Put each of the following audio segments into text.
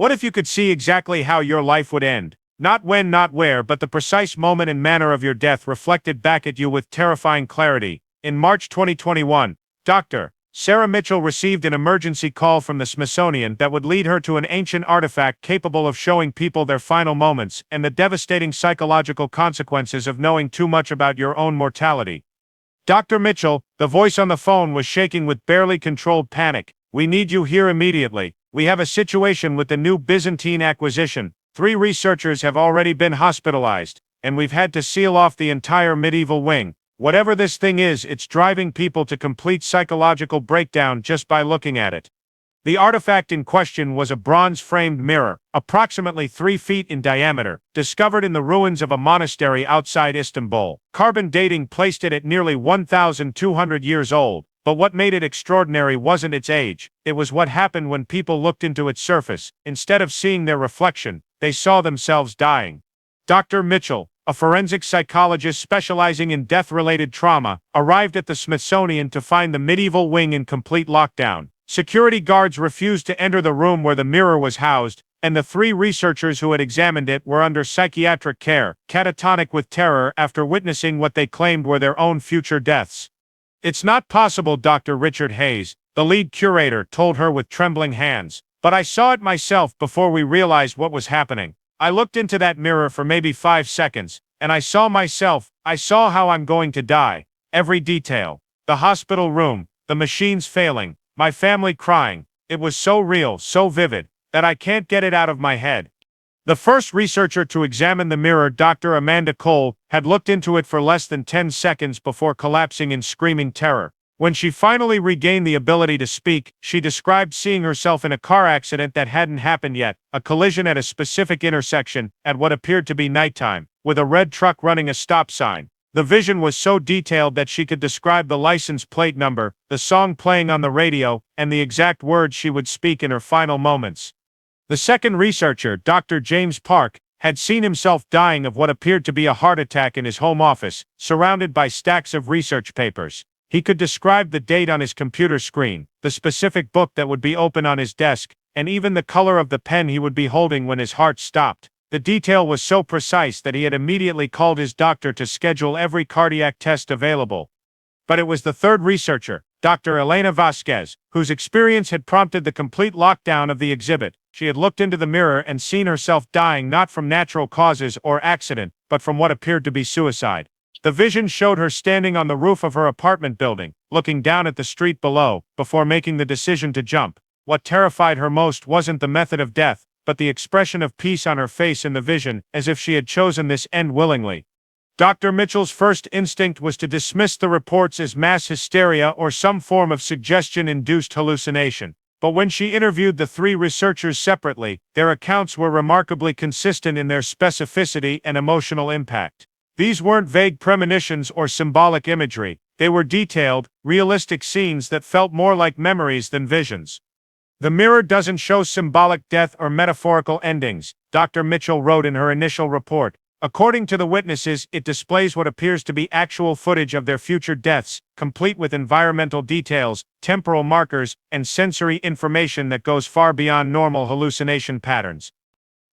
What if you could see exactly how your life would end? Not when, not where, but the precise moment and manner of your death reflected back at you with terrifying clarity. In March 2021, Dr. Sarah Mitchell received an emergency call from the Smithsonian that would lead her to an ancient artifact capable of showing people their final moments and the devastating psychological consequences of knowing too much about your own mortality. Dr. Mitchell, the voice on the phone was shaking with barely controlled panic. "We need you here immediately. We have a situation with the new Byzantine acquisition. 3 researchers have already been hospitalized, and we've had to seal off the entire medieval wing. Whatever this thing is, it's driving people to complete psychological breakdown just by looking at it." The artifact in question was a bronze-framed mirror, approximately 3 feet in diameter, discovered in the ruins of a monastery outside Istanbul. Carbon dating placed it at nearly 1,200 years old. But what made it extraordinary wasn't its age, it was what happened when people looked into its surface. Instead of seeing their reflection, they saw themselves dying. Dr. Mitchell, a forensic psychologist specializing in death-related trauma, arrived at the Smithsonian to find the medieval wing in complete lockdown. Security guards refused to enter the room where the mirror was housed, and the 3 researchers who had examined it were under psychiatric care, catatonic with terror after witnessing what they claimed were their own future deaths. "It's not possible," Dr. Richard Hayes, the lead curator, told her with trembling hands. "But I saw it myself before we realized what was happening. I looked into that mirror for maybe 5 seconds, and I saw myself. I saw how I'm going to die. Every detail. The hospital room, the machines failing, my family crying. It was so real, so vivid, that I can't get it out of my head." The first researcher to examine the mirror, Dr. Amanda Cole, had looked into it for less than 10 seconds before collapsing in screaming terror. When she finally regained the ability to speak, she described seeing herself in a car accident that hadn't happened yet, a collision at a specific intersection, at what appeared to be nighttime, with a red truck running a stop sign. The vision was so detailed that she could describe the license plate number, the song playing on the radio, and the exact words she would speak in her final moments. The second researcher, Dr. James Park, had seen himself dying of what appeared to be a heart attack in his home office, surrounded by stacks of research papers. He could describe the date on his computer screen, the specific book that would be open on his desk, and even the color of the pen he would be holding when his heart stopped. The detail was so precise that he had immediately called his doctor to schedule every cardiac test available. But it was the third researcher, Dr. Elena Vasquez, whose experience had prompted the complete lockdown of the exhibit. She had looked into the mirror and seen herself dying not from natural causes or accident, but from what appeared to be suicide. The vision showed her standing on the roof of her apartment building, looking down at the street below, before making the decision to jump. What terrified her most wasn't the method of death, but the expression of peace on her face in the vision, as if she had chosen this end willingly. Dr. Mitchell's first instinct was to dismiss the reports as mass hysteria or some form of suggestion-induced hallucination. But when she interviewed the 3 researchers separately, their accounts were remarkably consistent in their specificity and emotional impact. These weren't vague premonitions or symbolic imagery. They were detailed, realistic scenes that felt more like memories than visions. "The mirror doesn't show symbolic death or metaphorical endings," Dr. Mitchell wrote in her initial report. "According to the witnesses, it displays what appears to be actual footage of their future deaths, complete with environmental details, temporal markers, and sensory information that goes far beyond normal hallucination patterns."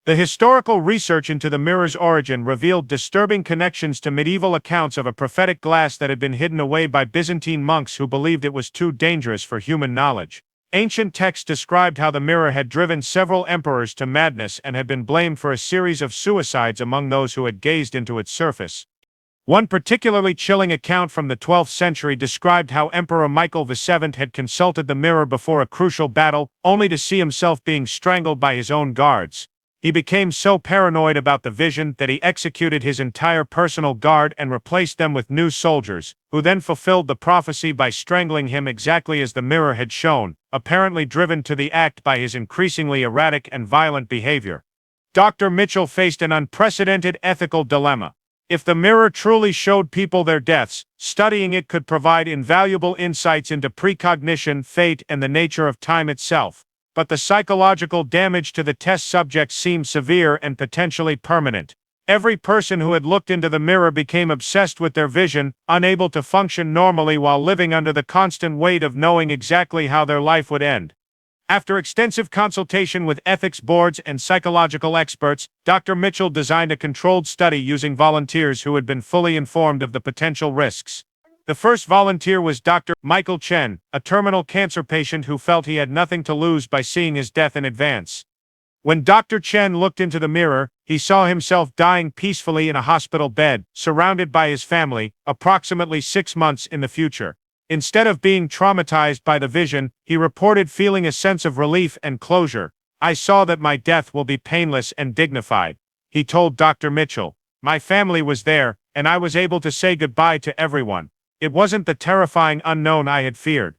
The historical research into the mirror's origin revealed disturbing connections to medieval accounts of a prophetic glass that had been hidden away by Byzantine monks who believed it was too dangerous for human knowledge. Ancient texts described how the mirror had driven several emperors to madness and had been blamed for a series of suicides among those who had gazed into its surface. One particularly chilling account from the 12th century described how Emperor Michael VII had consulted the mirror before a crucial battle, only to see himself being strangled by his own guards. He became so paranoid about the vision that he executed his entire personal guard and replaced them with new soldiers, who then fulfilled the prophecy by strangling him exactly as the mirror had shown, apparently driven to the act by his increasingly erratic and violent behavior. Dr. Mitchell faced an unprecedented ethical dilemma. If the mirror truly showed people their deaths, studying it could provide invaluable insights into precognition, fate, and the nature of time itself. But the psychological damage to the test subjects seemed severe and potentially permanent. Every person who had looked into the mirror became obsessed with their vision, unable to function normally while living under the constant weight of knowing exactly how their life would end. After extensive consultation with ethics boards and psychological experts, Dr. Mitchell designed a controlled study using volunteers who had been fully informed of the potential risks. The first volunteer was Dr. Michael Chen, a terminal cancer patient who felt he had nothing to lose by seeing his death in advance. When Dr. Chen looked into the mirror, he saw himself dying peacefully in a hospital bed, surrounded by his family, approximately 6 months in the future. Instead of being traumatized by the vision, he reported feeling a sense of relief and closure. "I saw that my death will be painless and dignified," he told Dr. Mitchell. "My family was there, and I was able to say goodbye to everyone. It wasn't the terrifying unknown I had feared."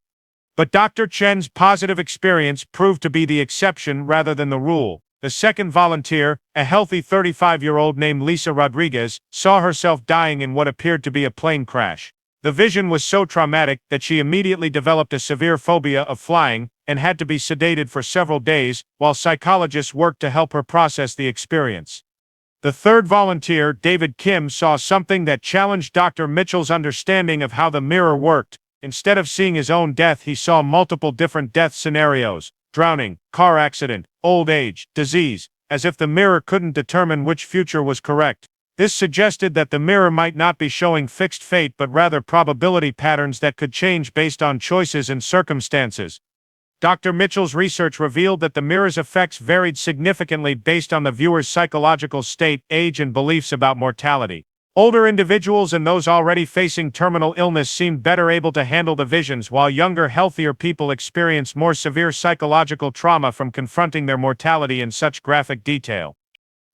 But Dr. Chen's positive experience proved to be the exception rather than the rule. The second volunteer, a healthy 35-year-old named Lisa Rodriguez, saw herself dying in what appeared to be a plane crash. The vision was so traumatic that she immediately developed a severe phobia of flying and had to be sedated for several days, while psychologists worked to help her process the experience. The third volunteer, David Kim, saw something that challenged Dr. Mitchell's understanding of how the mirror worked. Instead of seeing his own death, he saw multiple different death scenarios: drowning, car accident, old age, disease, as if the mirror couldn't determine which future was correct. This suggested that the mirror might not be showing fixed fate but rather probability patterns that could change based on choices and circumstances. Dr. Mitchell's research revealed that the mirror's effects varied significantly based on the viewer's psychological state, age, and beliefs about mortality. Older individuals and those already facing terminal illness seemed better able to handle the visions, while younger, healthier people experienced more severe psychological trauma from confronting their mortality in such graphic detail.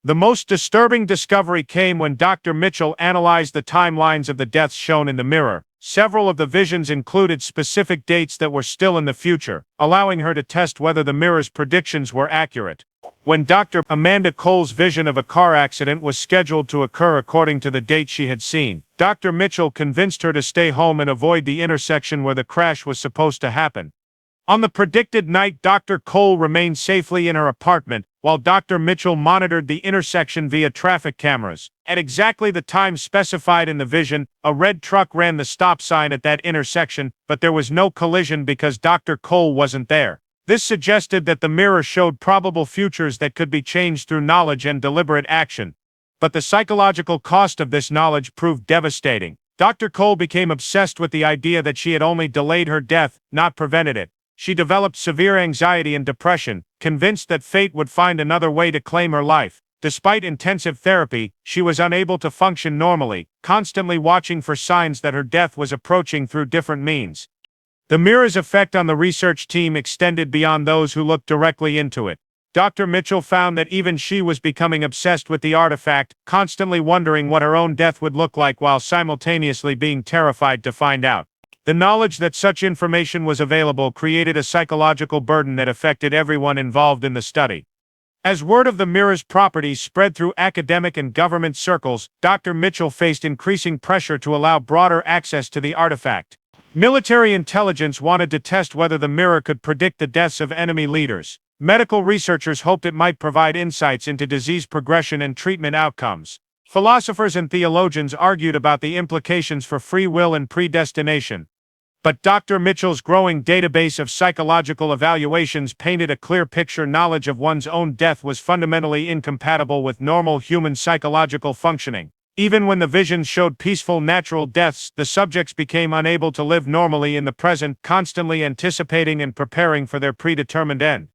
The most disturbing discovery came when Dr. Mitchell analyzed the timelines of the deaths shown in the mirror. Several of the visions included specific dates that were still in the future, allowing her to test whether the mirror's predictions were accurate. When Dr. Amanda Cole's vision of a car accident was scheduled to occur according to the date she had seen, Dr. Mitchell convinced her to stay home and avoid the intersection where the crash was supposed to happen. On the predicted night, Dr. Cole remained safely in her apartment, while Dr. Mitchell monitored the intersection via traffic cameras. At exactly the time specified in the vision, a red truck ran the stop sign at that intersection, but there was no collision because Dr. Cole wasn't there. This suggested that the mirror showed probable futures that could be changed through knowledge and deliberate action. But the psychological cost of this knowledge proved devastating. Dr. Cole became obsessed with the idea that she had only delayed her death, not prevented it. She developed severe anxiety and depression, convinced that fate would find another way to claim her life. Despite intensive therapy, she was unable to function normally, constantly watching for signs that her death was approaching through different means. The mirror's effect on the research team extended beyond those who looked directly into it. Dr. Mitchell found that even she was becoming obsessed with the artifact, constantly wondering what her own death would look like while simultaneously being terrified to find out. The knowledge that such information was available created a psychological burden that affected everyone involved in the study. As word of the mirror's properties spread through academic and government circles, Dr. Mitchell faced increasing pressure to allow broader access to the artifact. Military intelligence wanted to test whether the mirror could predict the deaths of enemy leaders. Medical researchers hoped it might provide insights into disease progression and treatment outcomes. Philosophers and theologians argued about the implications for free will and predestination. But Dr. Mitchell's growing database of psychological evaluations painted a clear picture. Knowledge of one's own death was fundamentally incompatible with normal human psychological functioning. Even when the visions showed peaceful natural deaths, the subjects became unable to live normally in the present, constantly anticipating and preparing for their predetermined end.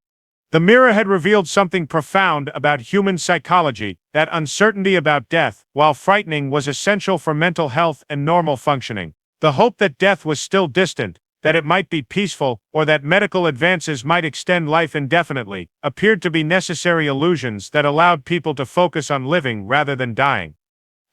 The mirror had revealed something profound about human psychology: that uncertainty about death, while frightening, was essential for mental health and normal functioning. The hope that death was still distant, that it might be peaceful, or that medical advances might extend life indefinitely, appeared to be necessary illusions that allowed people to focus on living rather than dying.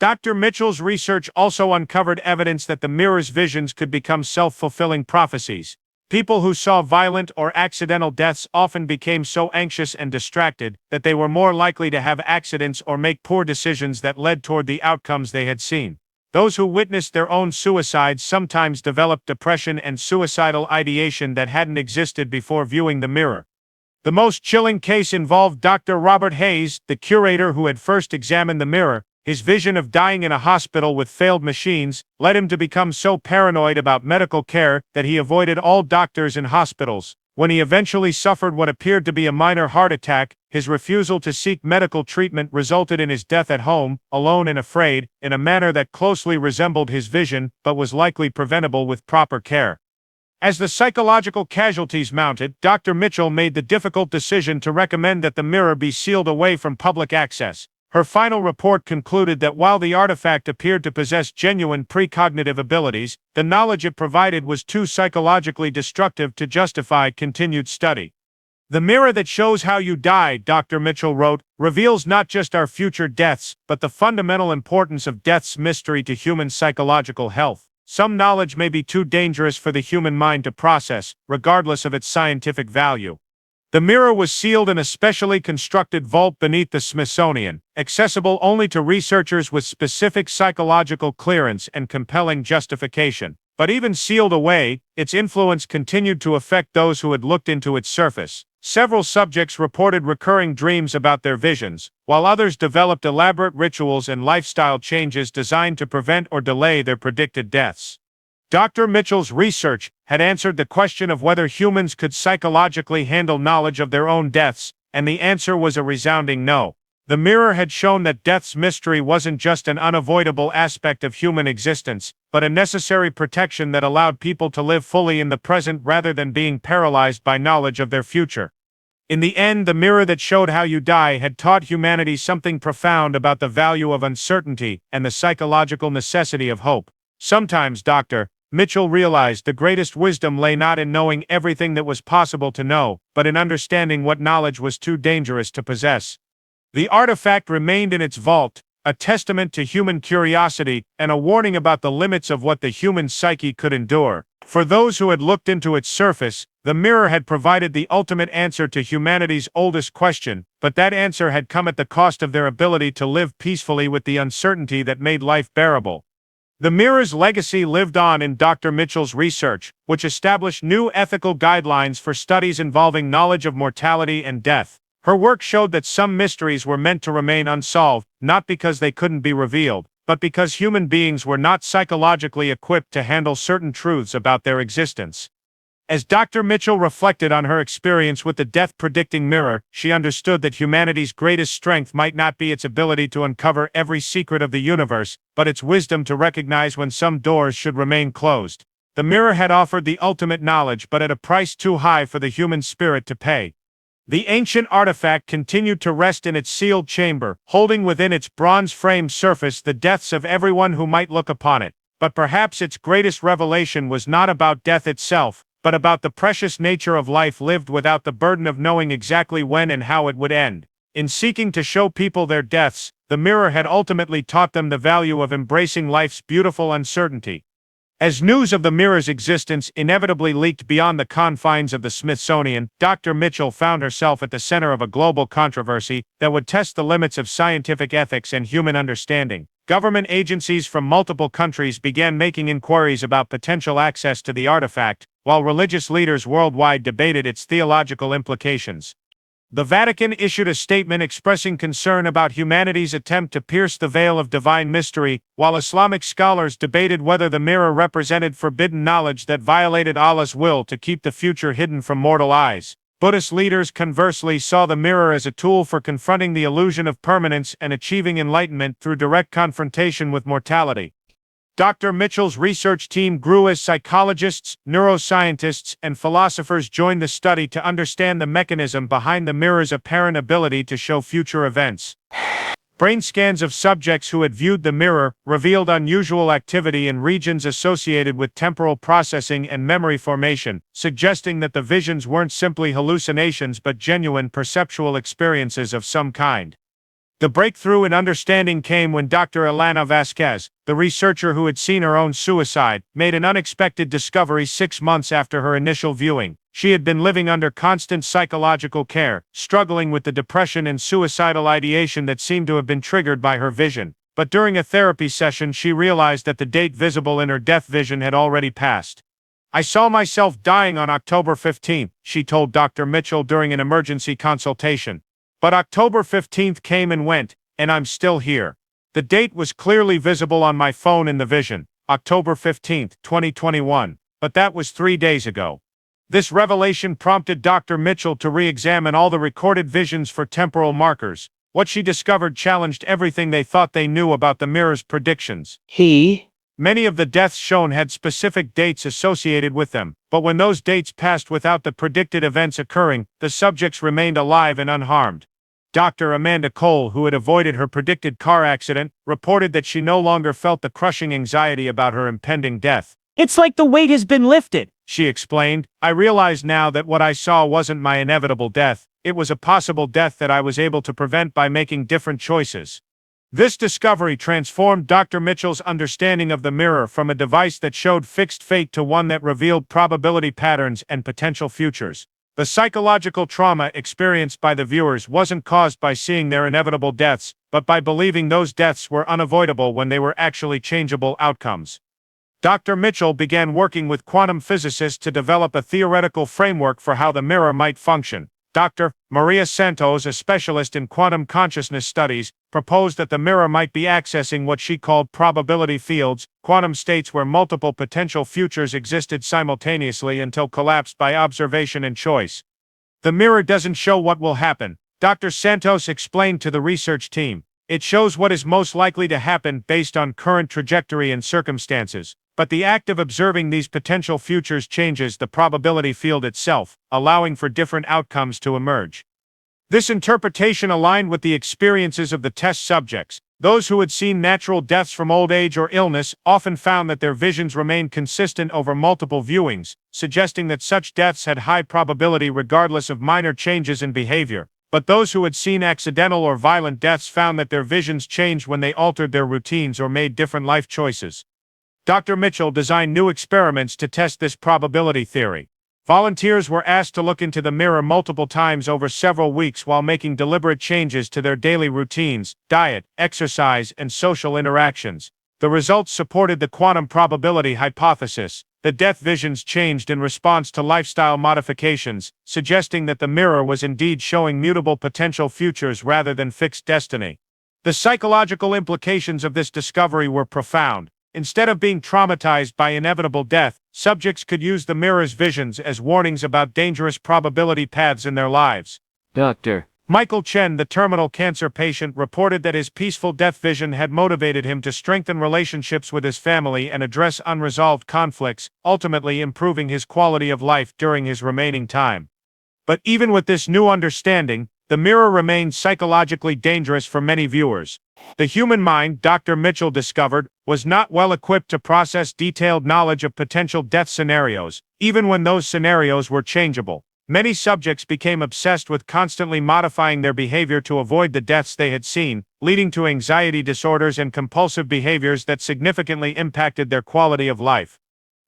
Dr. Mitchell's research also uncovered evidence that the mirror's visions could become self-fulfilling prophecies. People who saw violent or accidental deaths often became so anxious and distracted that they were more likely to have accidents or make poor decisions that led toward the outcomes they had seen. Those who witnessed their own suicides sometimes developed depression and suicidal ideation that hadn't existed before viewing the mirror. The most chilling case involved Dr. Robert Hayes, the curator who had first examined the mirror. His vision of dying in a hospital with failed machines led him to become so paranoid about medical care that he avoided all doctors and hospitals. When he eventually suffered what appeared to be a minor heart attack, his refusal to seek medical treatment resulted in his death at home, alone and afraid, in a manner that closely resembled his vision, but was likely preventable with proper care. As the psychological casualties mounted, Dr. Mitchell made the difficult decision to recommend that the mirror be sealed away from public access. Her final report concluded that while the artifact appeared to possess genuine precognitive abilities, the knowledge it provided was too psychologically destructive to justify continued study. The mirror that shows how you die, Dr. Mitchell wrote, reveals not just our future deaths, but the fundamental importance of death's mystery to human psychological health. Some knowledge may be too dangerous for the human mind to process, regardless of its scientific value. The mirror was sealed in a specially constructed vault beneath the Smithsonian, accessible only to researchers with specific psychological clearance and compelling justification. But even sealed away, its influence continued to affect those who had looked into its surface. Several subjects reported recurring dreams about their visions, while others developed elaborate rituals and lifestyle changes designed to prevent or delay their predicted deaths. Dr. Mitchell's research had answered the question of whether humans could psychologically handle knowledge of their own deaths, and the answer was a resounding no. The mirror had shown that death's mystery wasn't just an unavoidable aspect of human existence, but a necessary protection that allowed people to live fully in the present rather than being paralyzed by knowledge of their future. In the end, the mirror that showed how you die had taught humanity something profound about the value of uncertainty and the psychological necessity of hope. Sometimes, Dr. Mitchell realized the greatest wisdom lay not in knowing everything that was possible to know, but in understanding what knowledge was too dangerous to possess. The artifact remained in its vault, a testament to human curiosity and a warning about the limits of what the human psyche could endure. For those who had looked into its surface, the mirror had provided the ultimate answer to humanity's oldest question, but that answer had come at the cost of their ability to live peacefully with the uncertainty that made life bearable. The mirror's legacy lived on in Dr. Mitchell's research, which established new ethical guidelines for studies involving knowledge of mortality and death. Her work showed that some mysteries were meant to remain unsolved, not because they couldn't be revealed, but because human beings were not psychologically equipped to handle certain truths about their existence. As Dr. Mitchell reflected on her experience with the death-predicting mirror, she understood that humanity's greatest strength might not be its ability to uncover every secret of the universe, but its wisdom to recognize when some doors should remain closed. The mirror had offered the ultimate knowledge, but at a price too high for the human spirit to pay. The ancient artifact continued to rest in its sealed chamber, holding within its bronze-framed surface the deaths of everyone who might look upon it. But perhaps its greatest revelation was not about death itself, but about the precious nature of life lived without the burden of knowing exactly when and how it would end. In seeking to show people their deaths, the mirror had ultimately taught them the value of embracing life's beautiful uncertainty. As news of the mirror's existence inevitably leaked beyond the confines of the Smithsonian, Dr. Mitchell found herself at the center of a global controversy that would test the limits of scientific ethics and human understanding. Government agencies from multiple countries began making inquiries about potential access to the artifact, while religious leaders worldwide debated its theological implications. The Vatican issued a statement expressing concern about humanity's attempt to pierce the veil of divine mystery, while Islamic scholars debated whether the mirror represented forbidden knowledge that violated Allah's will to keep the future hidden from mortal eyes. Buddhist leaders conversely saw the mirror as a tool for confronting the illusion of permanence and achieving enlightenment through direct confrontation with mortality. Dr. Mitchell's research team grew as psychologists, neuroscientists, and philosophers joined the study to understand the mechanism behind the mirror's apparent ability to show future events. Brain scans of subjects who had viewed the mirror revealed unusual activity in regions associated with temporal processing and memory formation, suggesting that the visions weren't simply hallucinations but genuine perceptual experiences of some kind. The breakthrough in understanding came when Dr. Ilana Vasquez, the researcher who had seen her own suicide, made an unexpected discovery 6 months after her initial viewing. She had been living under constant psychological care, struggling with the depression and suicidal ideation that seemed to have been triggered by her vision. But during a therapy session, she realized that the date visible in her death vision had already passed. "I saw myself dying on October 15th, she told Dr. Mitchell during an emergency consultation. But October 15th came and went, and I'm still here. The date was clearly visible on my phone in the vision, October 15th, 2021, but that was 3 days ago. This revelation prompted Dr. Mitchell to re-examine all the recorded visions for temporal markers. What she discovered challenged everything they thought they knew about the mirror's predictions. Many of the deaths shown had specific dates associated with them, but when those dates passed without the predicted events occurring, the subjects remained alive and unharmed. Dr. Amanda Cole, who had avoided her predicted car accident, reported that she no longer felt the crushing anxiety about her impending death. It's like the weight has been lifted, She explained, I realize now that what I saw wasn't my inevitable death, it was a possible death that I was able to prevent by making different choices. This discovery transformed Dr. Mitchell's understanding of the mirror from a device that showed fixed fate to one that revealed probability patterns and potential futures. The psychological trauma experienced by the viewers wasn't caused by seeing their inevitable deaths, but by believing those deaths were unavoidable when they were actually changeable outcomes. Dr. Mitchell began working with quantum physicists to develop a theoretical framework for how the mirror might function. Dr. Maria Santos, a specialist in quantum consciousness studies, proposed that the mirror might be accessing what she called probability fields, quantum states where multiple potential futures existed simultaneously until collapsed by observation and choice. The mirror doesn't show what will happen, Dr. Santos explained to the research team. It shows what is most likely to happen based on current trajectory and circumstances. But the act of observing these potential futures changes the probability field itself, allowing for different outcomes to emerge. This interpretation aligned with the experiences of the test subjects. Those who had seen natural deaths from old age or illness often found that their visions remained consistent over multiple viewings, suggesting that such deaths had high probability regardless of minor changes in behavior. But those who had seen accidental or violent deaths found that their visions changed when they altered their routines or made different life choices. Dr. Mitchell designed new experiments to test this probability theory. Volunteers were asked to look into the mirror multiple times over several weeks while making deliberate changes to their daily routines, diet, exercise, and social interactions. The results supported the quantum probability hypothesis. The death visions changed in response to lifestyle modifications, suggesting that the mirror was indeed showing mutable potential futures rather than fixed destiny. The psychological implications of this discovery were profound. Instead of being traumatized by inevitable death, subjects could use the mirror's visions as warnings about dangerous probability paths in their lives. Dr. Michael Chen, the terminal cancer patient, reported that his peaceful death vision had motivated him to strengthen relationships with his family and address unresolved conflicts, ultimately improving his quality of life during his remaining time. But even with this new understanding, the mirror remained psychologically dangerous for many viewers. The human mind, Dr. Mitchell discovered, was not well equipped to process detailed knowledge of potential death scenarios, even when those scenarios were changeable. Many subjects became obsessed with constantly modifying their behavior to avoid the deaths they had seen, leading to anxiety disorders and compulsive behaviors that significantly impacted their quality of life.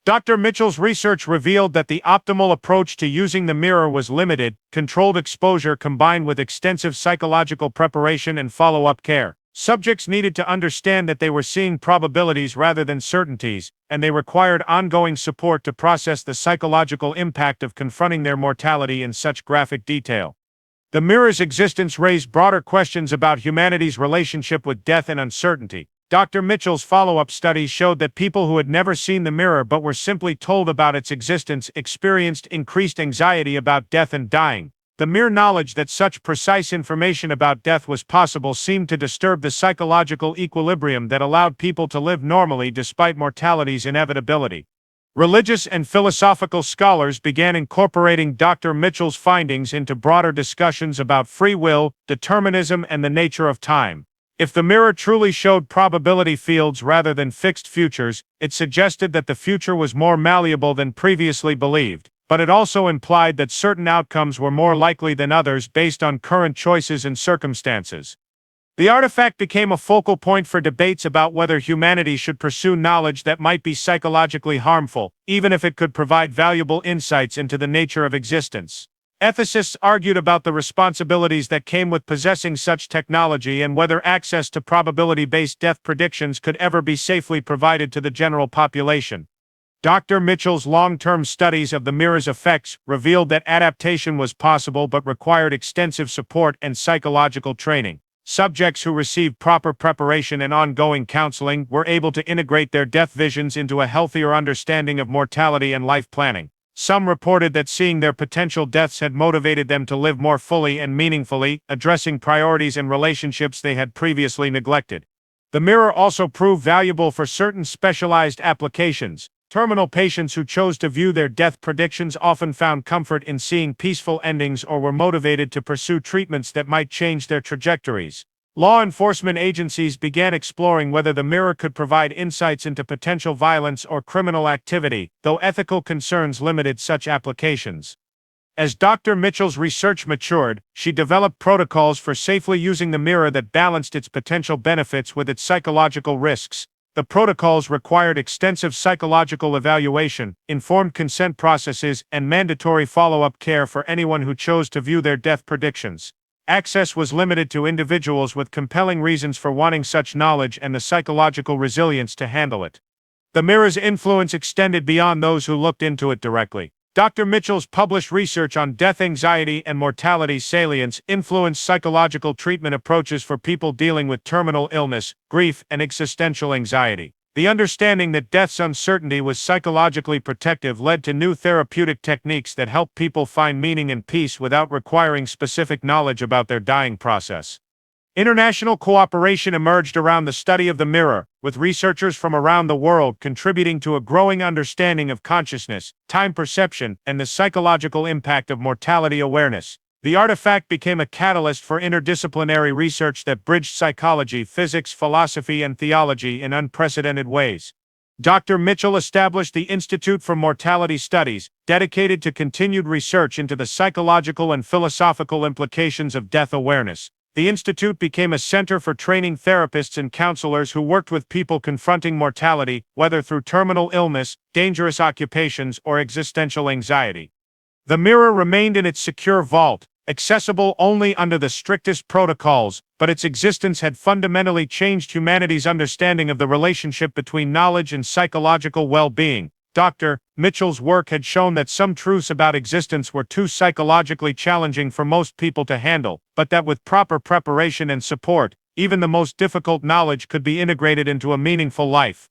Dr. Mitchell's research revealed that the optimal approach to using the mirror was limited, controlled exposure combined with extensive psychological preparation and follow-up care. Subjects needed to understand that they were seeing probabilities rather than certainties, and they required ongoing support to process the psychological impact of confronting their mortality in such graphic detail. The mirror's existence raised broader questions about humanity's relationship with death and uncertainty. Dr. Mitchell's follow-up studies showed that people who had never seen the mirror but were simply told about its existence experienced increased anxiety about death and dying. The mere knowledge that such precise information about death was possible seemed to disturb the psychological equilibrium that allowed people to live normally despite mortality's inevitability. Religious and philosophical scholars began incorporating Dr. Mitchell's findings into broader discussions about free will, determinism, and the nature of time. If the mirror truly showed probability fields rather than fixed futures, it suggested that the future was more malleable than previously believed. But it also implied that certain outcomes were more likely than others based on current choices and circumstances. The artifact became a focal point for debates about whether humanity should pursue knowledge that might be psychologically harmful, even if it could provide valuable insights into the nature of existence. Ethicists argued about the responsibilities that came with possessing such technology and whether access to probability-based death predictions could ever be safely provided to the general population. Dr. Mitchell's long-term studies of the mirror's effects revealed that adaptation was possible but required extensive support and psychological training. Subjects who received proper preparation and ongoing counseling were able to integrate their death visions into a healthier understanding of mortality and life planning. Some reported that seeing their potential deaths had motivated them to live more fully and meaningfully, addressing priorities and relationships they had previously neglected. The mirror also proved valuable for certain specialized applications. Terminal patients who chose to view their death predictions often found comfort in seeing peaceful endings or were motivated to pursue treatments that might change their trajectories. Law enforcement agencies began exploring whether the mirror could provide insights into potential violence or criminal activity, though ethical concerns limited such applications. As Dr. Mitchell's research matured, she developed protocols for safely using the mirror that balanced its potential benefits with its psychological risks. The protocols required extensive psychological evaluation, informed consent processes, and mandatory follow-up care for anyone who chose to view their death predictions. Access was limited to individuals with compelling reasons for wanting such knowledge and the psychological resilience to handle it. The mirror's influence extended beyond those who looked into it directly. Dr. Mitchell's published research on death anxiety and mortality salience influenced psychological treatment approaches for people dealing with terminal illness, grief, and existential anxiety. The understanding that death's uncertainty was psychologically protective led to new therapeutic techniques that help people find meaning and peace without requiring specific knowledge about their dying process. International cooperation emerged around the study of the mirror, with researchers from around the world contributing to a growing understanding of consciousness, time perception, and the psychological impact of mortality awareness. The artifact became a catalyst for interdisciplinary research that bridged psychology, physics, philosophy, and theology in unprecedented ways. Dr. Mitchell established the Institute for Mortality Studies, dedicated to continued research into the psychological and philosophical implications of death awareness. The institute became a center for training therapists and counselors who worked with people confronting mortality, whether through terminal illness, dangerous occupations, or existential anxiety. The mirror remained in its secure vault, accessible only under the strictest protocols, but its existence had fundamentally changed humanity's understanding of the relationship between knowledge and psychological well-being. Dr. Mitchell's work had shown that some truths about existence were too psychologically challenging for most people to handle, but that with proper preparation and support, even the most difficult knowledge could be integrated into a meaningful life.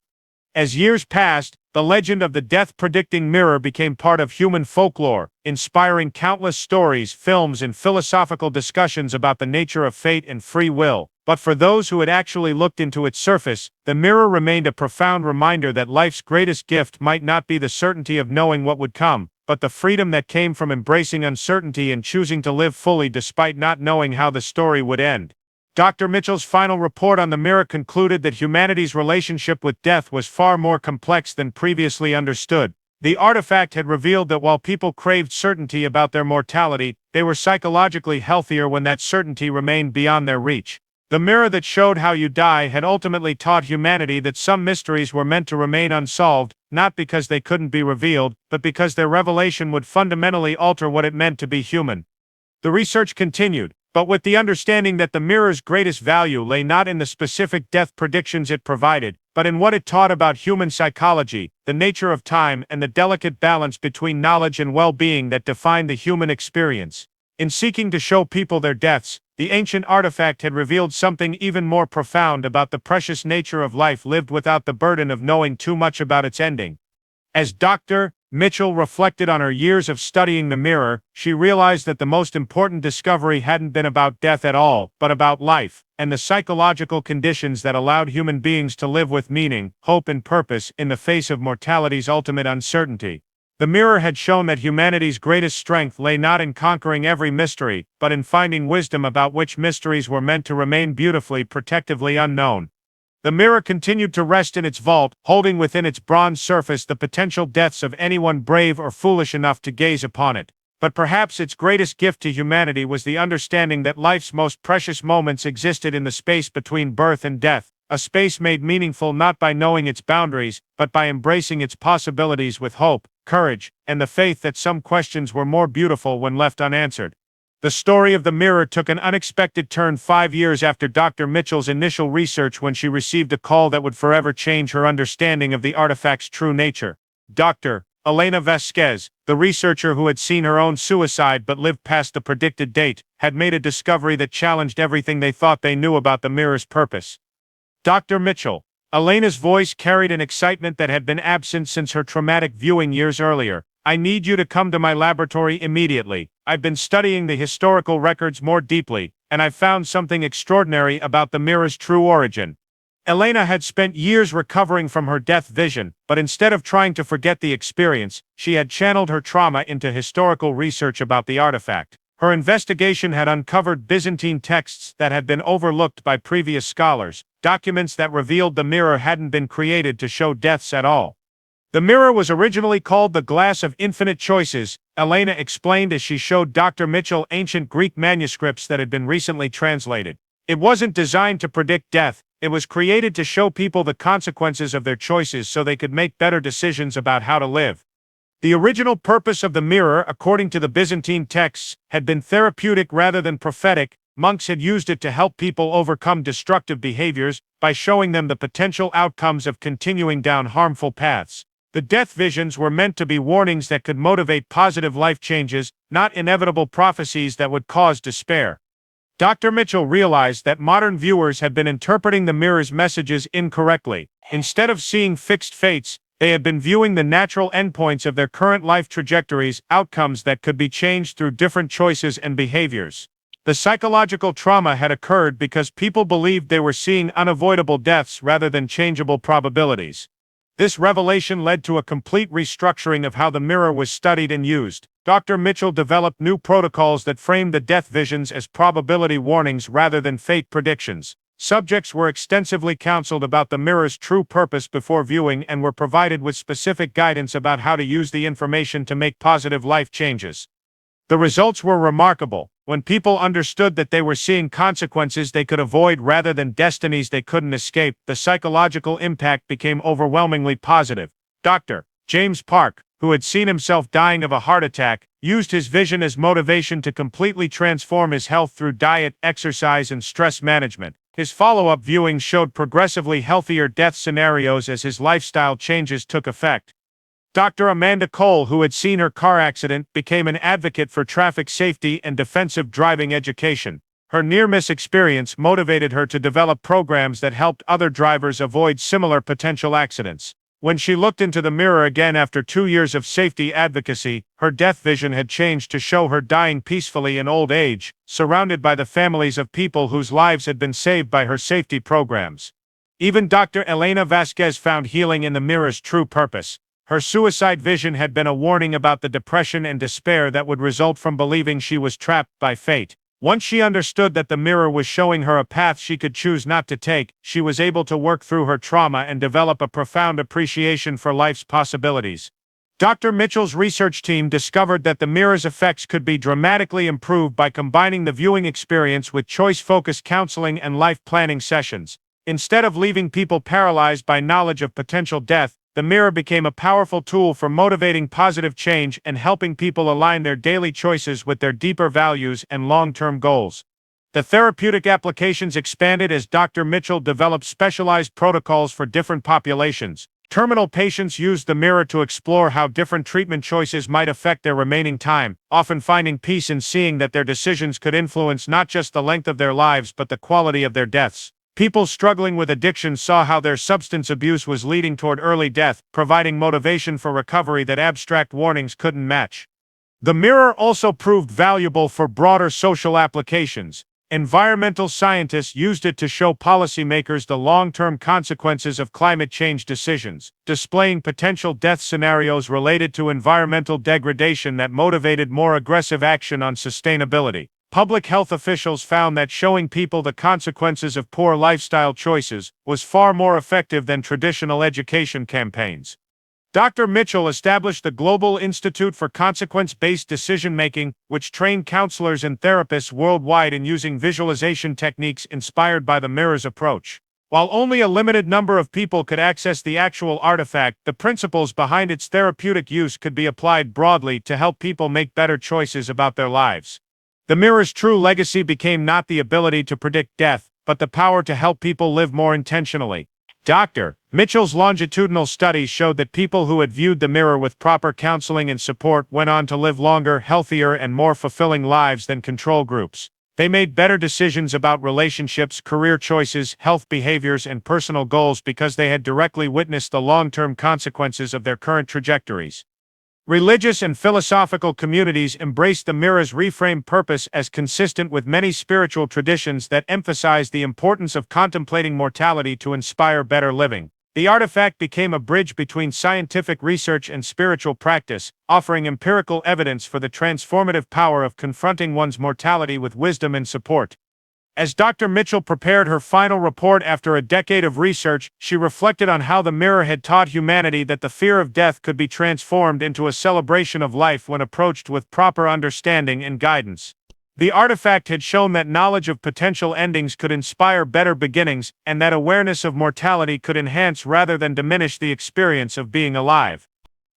As years passed, the legend of the death-predicting mirror became part of human folklore, inspiring countless stories, films, and philosophical discussions about the nature of fate and free will. But for those who had actually looked into its surface, the mirror remained a profound reminder that life's greatest gift might not be the certainty of knowing what would come, but the freedom that came from embracing uncertainty and choosing to live fully despite not knowing how the story would end. Dr. Mitchell's final report on the mirror concluded that humanity's relationship with death was far more complex than previously understood. The artifact had revealed that while people craved certainty about their mortality, they were psychologically healthier when that certainty remained beyond their reach. The mirror that showed how you die had ultimately taught humanity that some mysteries were meant to remain unsolved, not because they couldn't be revealed, but because their revelation would fundamentally alter what it meant to be human. The research continued, but with the understanding that the mirror's greatest value lay not in the specific death predictions it provided, but in what it taught about human psychology, the nature of time, and the delicate balance between knowledge and well-being that defined the human experience. In seeking to show people their deaths, the ancient artifact had revealed something even more profound about the precious nature of life lived without the burden of knowing too much about its ending. As Dr. Mitchell reflected on her years of studying the mirror, she realized that the most important discovery hadn't been about death at all, but about life, and the psychological conditions that allowed human beings to live with meaning, hope, and purpose in the face of mortality's ultimate uncertainty. The mirror had shown that humanity's greatest strength lay not in conquering every mystery, but in finding wisdom about which mysteries were meant to remain beautifully, protectively unknown. The mirror continued to rest in its vault, holding within its bronze surface the potential deaths of anyone brave or foolish enough to gaze upon it. But perhaps its greatest gift to humanity was the understanding that life's most precious moments existed in the space between birth and death, a space made meaningful not by knowing its boundaries, but by embracing its possibilities with hope, courage, and the faith that some questions were more beautiful when left unanswered. The story of the mirror took an unexpected turn 5 years after Dr. Mitchell's initial research when she received a call that would forever change her understanding of the artifact's true nature. Dr. Elena Vasquez, the researcher who had seen her own suicide but lived past the predicted date, had made a discovery that challenged everything they thought they knew about the mirror's purpose. Dr. Mitchell. Elena's voice carried an excitement that had been absent since her traumatic viewing years earlier. I need you to come to my laboratory immediately. I've been studying the historical records more deeply, and I've found something extraordinary about the mirror's true origin. Elena had spent years recovering from her death vision, but instead of trying to forget the experience, she had channeled her trauma into historical research about the artifact. Her investigation had uncovered Byzantine texts that had been overlooked by previous scholars, documents that revealed the mirror hadn't been created to show deaths at all. The mirror was originally called the Glass of Infinite Choices, Elena explained as she showed Dr. Mitchell ancient Greek manuscripts that had been recently translated. It wasn't designed to predict death, it was created to show people the consequences of their choices so they could make better decisions about how to live. The original purpose of the mirror, according to the Byzantine texts, had been therapeutic rather than prophetic. Monks had used it to help people overcome destructive behaviors by showing them the potential outcomes of continuing down harmful paths. The death visions were meant to be warnings that could motivate positive life changes, not inevitable prophecies that would cause despair. Dr. Mitchell realized that modern viewers had been interpreting the mirror's messages incorrectly. Instead of seeing fixed fates, they had been viewing the natural endpoints of their current life trajectories, outcomes that could be changed through different choices and behaviors. The psychological trauma had occurred because people believed they were seeing unavoidable deaths rather than changeable probabilities. This revelation led to a complete restructuring of how the mirror was studied and used. Dr. Mitchell developed new protocols that framed the death visions as probability warnings rather than fate predictions. Subjects were extensively counseled about the mirror's true purpose before viewing and were provided with specific guidance about how to use the information to make positive life changes. The results were remarkable. When people understood that they were seeing consequences they could avoid rather than destinies they couldn't escape, the psychological impact became overwhelmingly positive. Dr. James Park, who had seen himself dying of a heart attack, used his vision as motivation to completely transform his health through diet, exercise, and stress management. His follow-up viewing showed progressively healthier death scenarios as his lifestyle changes took effect. Dr. Amanda Cole, who had seen her car accident, became an advocate for traffic safety and defensive driving education. Her near-miss experience motivated her to develop programs that helped other drivers avoid similar potential accidents. When she looked into the mirror again after 2 years of safety advocacy, her death vision had changed to show her dying peacefully in old age, surrounded by the families of people whose lives had been saved by her safety programs. Even Dr. Elena Vasquez found healing in the mirror's true purpose. Her suicide vision had been a warning about the depression and despair that would result from believing she was trapped by fate. Once she understood that the mirror was showing her a path she could choose not to take, she was able to work through her trauma and develop a profound appreciation for life's possibilities. Dr. Mitchell's research team discovered that the mirror's effects could be dramatically improved by combining the viewing experience with choice-focused counseling and life planning sessions. Instead of leaving people paralyzed by knowledge of potential death, the mirror became a powerful tool for motivating positive change and helping people align their daily choices with their deeper values and long-term goals. The therapeutic applications expanded as Dr. Mitchell developed specialized protocols for different populations. Terminal patients used the mirror to explore how different treatment choices might affect their remaining time, often finding peace in seeing that their decisions could influence not just the length of their lives but the quality of their deaths. People struggling with addiction saw how their substance abuse was leading toward early death, providing motivation for recovery that abstract warnings couldn't match. The mirror also proved valuable for broader social applications. Environmental scientists used it to show policymakers the long-term consequences of climate change decisions, displaying potential death scenarios related to environmental degradation that motivated more aggressive action on sustainability. Public health officials found that showing people the consequences of poor lifestyle choices was far more effective than traditional education campaigns. Dr. Mitchell established the Global Institute for Consequence-Based Decision-Making, which trained counselors and therapists worldwide in using visualization techniques inspired by the mirror's approach. While only a limited number of people could access the actual artifact, the principles behind its therapeutic use could be applied broadly to help people make better choices about their lives. The mirror's true legacy became not the ability to predict death, but the power to help people live more intentionally. Dr. Mitchell's longitudinal studies showed that people who had viewed the mirror with proper counseling and support went on to live longer, healthier, and more fulfilling lives than control groups. They made better decisions about relationships, career choices, health behaviors, and personal goals because they had directly witnessed the long-term consequences of their current trajectories. Religious and philosophical communities embraced the mirror's reframed purpose as consistent with many spiritual traditions that emphasize the importance of contemplating mortality to inspire better living. The artifact became a bridge between scientific research and spiritual practice, offering empirical evidence for the transformative power of confronting one's mortality with wisdom and support. As Dr. Mitchell prepared her final report after a decade of research, she reflected on how the mirror had taught humanity that the fear of death could be transformed into a celebration of life when approached with proper understanding and guidance. The artifact had shown that knowledge of potential endings could inspire better beginnings, and that awareness of mortality could enhance rather than diminish the experience of being alive.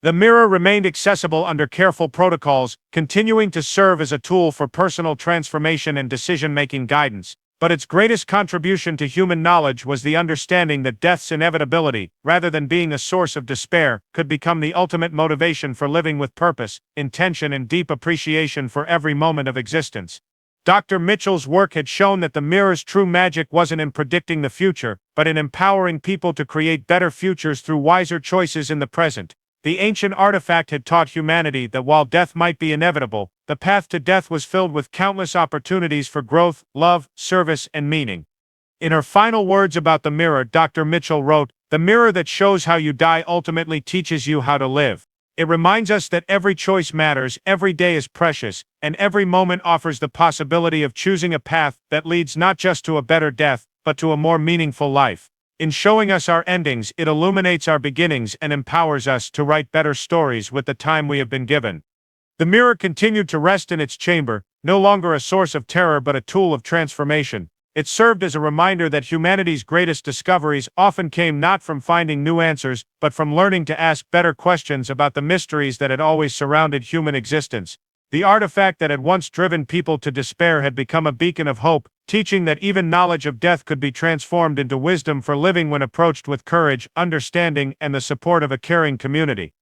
The mirror remained accessible under careful protocols, continuing to serve as a tool for personal transformation and decision-making guidance. But its greatest contribution to human knowledge was the understanding that death's inevitability, rather than being a source of despair, could become the ultimate motivation for living with purpose, intention, and deep appreciation for every moment of existence. Dr. Mitchell's work had shown that the mirror's true magic wasn't in predicting the future, but in empowering people to create better futures through wiser choices in the present. The ancient artifact had taught humanity that while death might be inevitable, the path to death was filled with countless opportunities for growth, love, service, and meaning. In her final words about the mirror, Dr. Mitchell wrote, "The mirror that shows how you die ultimately teaches you how to live. It reminds us that every choice matters, every day is precious, and every moment offers the possibility of choosing a path that leads not just to a better death, but to a more meaningful life. In showing us our endings, it illuminates our beginnings and empowers us to write better stories with the time we have been given." The mirror continued to rest in its chamber, no longer a source of terror but a tool of transformation. It served as a reminder that humanity's greatest discoveries often came not from finding new answers, but from learning to ask better questions about the mysteries that had always surrounded human existence. The artifact that had once driven people to despair had become a beacon of hope, teaching that even knowledge of death could be transformed into wisdom for living when approached with courage, understanding, and the support of a caring community.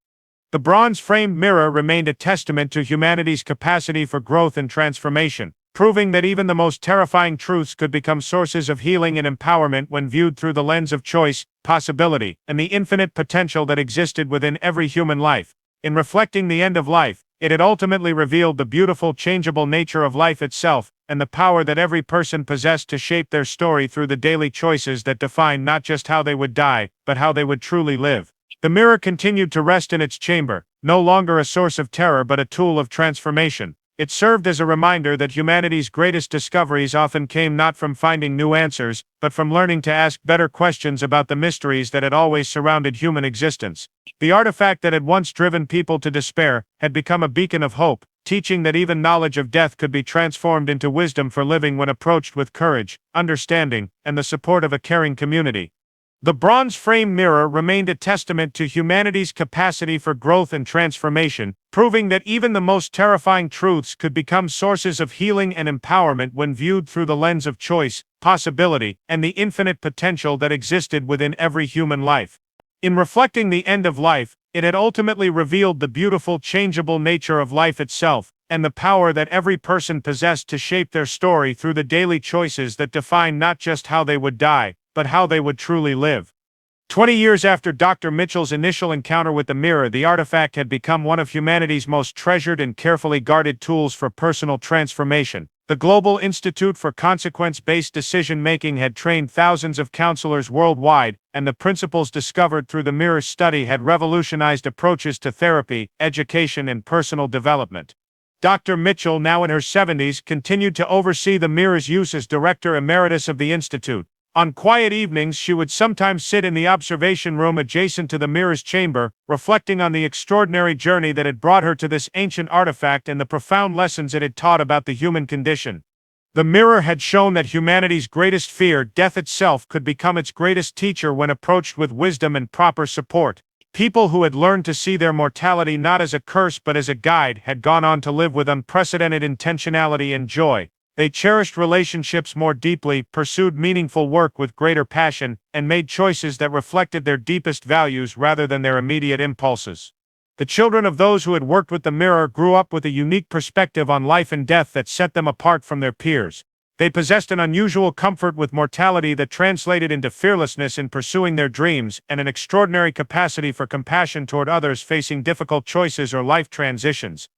The bronze-framed mirror remained a testament to humanity's capacity for growth and transformation, proving that even the most terrifying truths could become sources of healing and empowerment when viewed through the lens of choice, possibility, and the infinite potential that existed within every human life. In reflecting the end of life, it had ultimately revealed the beautiful, changeable nature of life itself, and the power that every person possessed to shape their story through the daily choices that define not just how they would die, but how they would truly live. The mirror continued to rest in its chamber, no longer a source of terror but a tool of transformation. It served as a reminder that humanity's greatest discoveries often came not from finding new answers, but from learning to ask better questions about the mysteries that had always surrounded human existence. The artifact that had once driven people to despair had become a beacon of hope, teaching that even knowledge of death could be transformed into wisdom for living when approached with courage, understanding, and the support of a caring community. The bronze-framed mirror remained a testament to humanity's capacity for growth and transformation, proving that even the most terrifying truths could become sources of healing and empowerment when viewed through the lens of choice, possibility, and the infinite potential that existed within every human life. In reflecting the end of life, it had ultimately revealed the beautiful, changeable nature of life itself, and the power that every person possessed to shape their story through the daily choices that define not just how they would die, but how they would truly live. 20 years after Dr. Mitchell's initial encounter with the mirror, the artifact had become one of humanity's most treasured and carefully guarded tools for personal transformation. The Global Institute for Consequence-Based Decision-Making had trained thousands of counselors worldwide, and the principles discovered through the mirror study had revolutionized approaches to therapy, education, and personal development. Dr. Mitchell, now in her 70s, continued to oversee the mirror's use as Director Emeritus of the Institute. On quiet evenings, she would sometimes sit in the observation room adjacent to the mirror's chamber, reflecting on the extraordinary journey that had brought her to this ancient artifact and the profound lessons it had taught about the human condition. The mirror had shown that humanity's greatest fear, death itself, could become its greatest teacher when approached with wisdom and proper support. People who had learned to see their mortality not as a curse but as a guide had gone on to live with unprecedented intentionality and joy. They cherished relationships more deeply, pursued meaningful work with greater passion, and made choices that reflected their deepest values rather than their immediate impulses. The children of those who had worked with the mirror grew up with a unique perspective on life and death that set them apart from their peers. They possessed an unusual comfort with mortality that translated into fearlessness in pursuing their dreams and an extraordinary capacity for compassion toward others facing difficult choices or life transitions.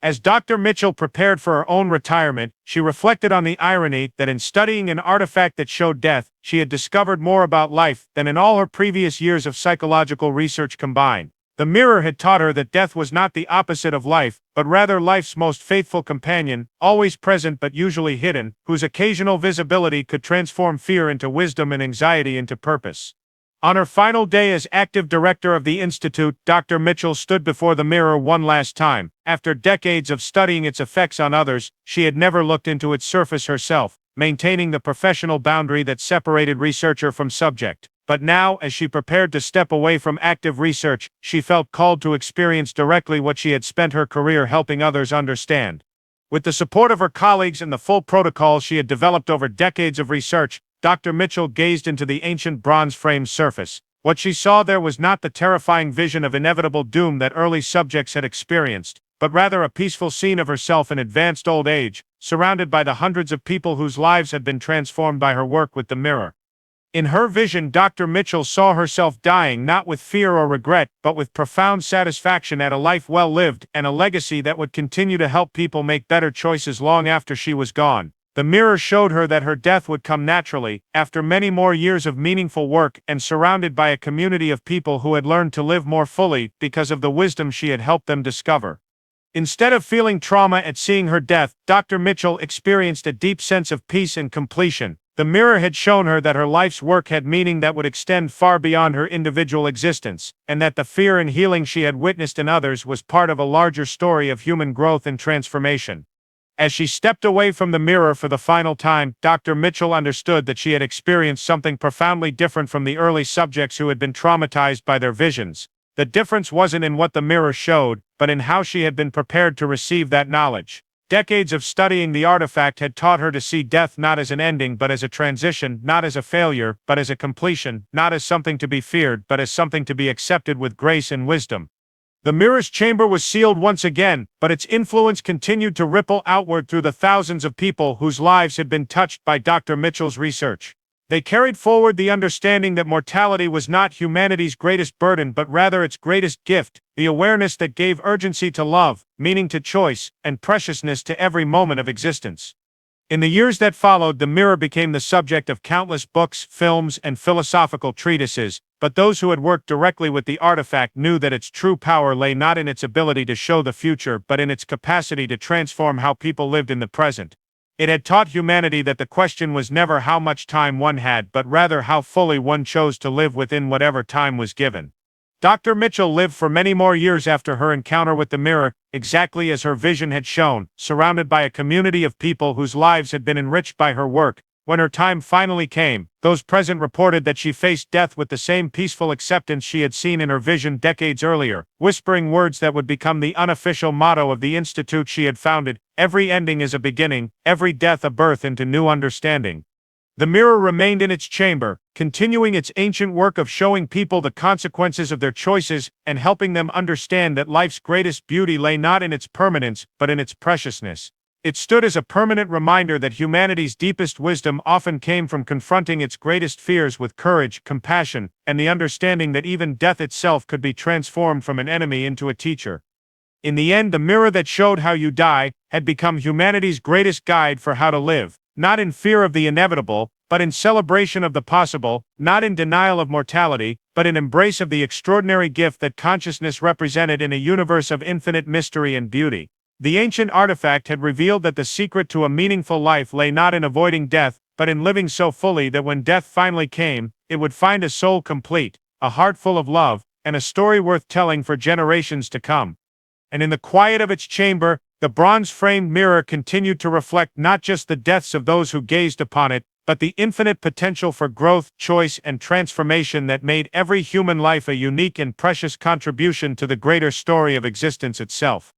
As Dr. Mitchell prepared for her own retirement, she reflected on the irony that in studying an artifact that showed death, she had discovered more about life than in all her previous years of psychological research combined. The mirror had taught her that death was not the opposite of life, but rather life's most faithful companion, always present but usually hidden, whose occasional visibility could transform fear into wisdom and anxiety into purpose. On her final day as active director of the Institute, Dr. Mitchell stood before the mirror one last time. After decades of studying its effects on others, she had never looked into its surface herself, maintaining the professional boundary that separated researcher from subject. But now, as she prepared to step away from active research, she felt called to experience directly what she had spent her career helping others understand. With the support of her colleagues and the full protocol she had developed over decades of research, Dr. Mitchell gazed into the ancient bronze-framed surface. What she saw there was not the terrifying vision of inevitable doom that early subjects had experienced, but rather a peaceful scene of herself in advanced old age, surrounded by the hundreds of people whose lives had been transformed by her work with the mirror. In her vision, Dr. Mitchell saw herself dying not with fear or regret, but with profound satisfaction at a life well lived and a legacy that would continue to help people make better choices long after she was gone. The mirror showed her that her death would come naturally, after many more years of meaningful work and surrounded by a community of people who had learned to live more fully because of the wisdom she had helped them discover. Instead of feeling trauma at seeing her death, Dr. Mitchell experienced a deep sense of peace and completion. The mirror had shown her that her life's work had meaning that would extend far beyond her individual existence, and that the fear and healing she had witnessed in others was part of a larger story of human growth and transformation. As she stepped away from the mirror for the final time, Dr. Mitchell understood that she had experienced something profoundly different from the early subjects who had been traumatized by their visions. The difference wasn't in what the mirror showed, but in how she had been prepared to receive that knowledge. Decades of studying the artifact had taught her to see death not as an ending but as a transition, not as a failure, but as a completion, not as something to be feared, but as something to be accepted with grace and wisdom. The mirror's chamber was sealed once again, but its influence continued to ripple outward through the thousands of people whose lives had been touched by Dr. Mitchell's research. They carried forward the understanding that mortality was not humanity's greatest burden but rather its greatest gift, the awareness that gave urgency to love, meaning to choice, and preciousness to every moment of existence. In the years that followed, the mirror became the subject of countless books, films, and philosophical treatises, but those who had worked directly with the artifact knew that its true power lay not in its ability to show the future but in its capacity to transform how people lived in the present. It had taught humanity that the question was never how much time one had but rather how fully one chose to live within whatever time was given. Dr. Mitchell lived for many more years after her encounter with the mirror, exactly as her vision had shown, surrounded by a community of people whose lives had been enriched by her work. When her time finally came, those present reported that she faced death with the same peaceful acceptance she had seen in her vision decades earlier, whispering words that would become the unofficial motto of the institute she had founded: "Every ending is a beginning, every death a birth into new understanding." The mirror remained in its chamber, continuing its ancient work of showing people the consequences of their choices and helping them understand that life's greatest beauty lay not in its permanence but in its preciousness. It stood as a permanent reminder that humanity's deepest wisdom often came from confronting its greatest fears with courage, compassion, and the understanding that even death itself could be transformed from an enemy into a teacher. In the end, the mirror that showed how you die had become humanity's greatest guide for how to live, not in fear of the inevitable, but in celebration of the possible, not in denial of mortality, but in embrace of the extraordinary gift that consciousness represented in a universe of infinite mystery and beauty. The ancient artifact had revealed that the secret to a meaningful life lay not in avoiding death, but in living so fully that when death finally came, it would find a soul complete, a heart full of love, and a story worth telling for generations to come. And in the quiet of its chamber, the bronze-framed mirror continued to reflect not just the deaths of those who gazed upon it, but the infinite potential for growth, choice, and transformation that made every human life a unique and precious contribution to the greater story of existence itself.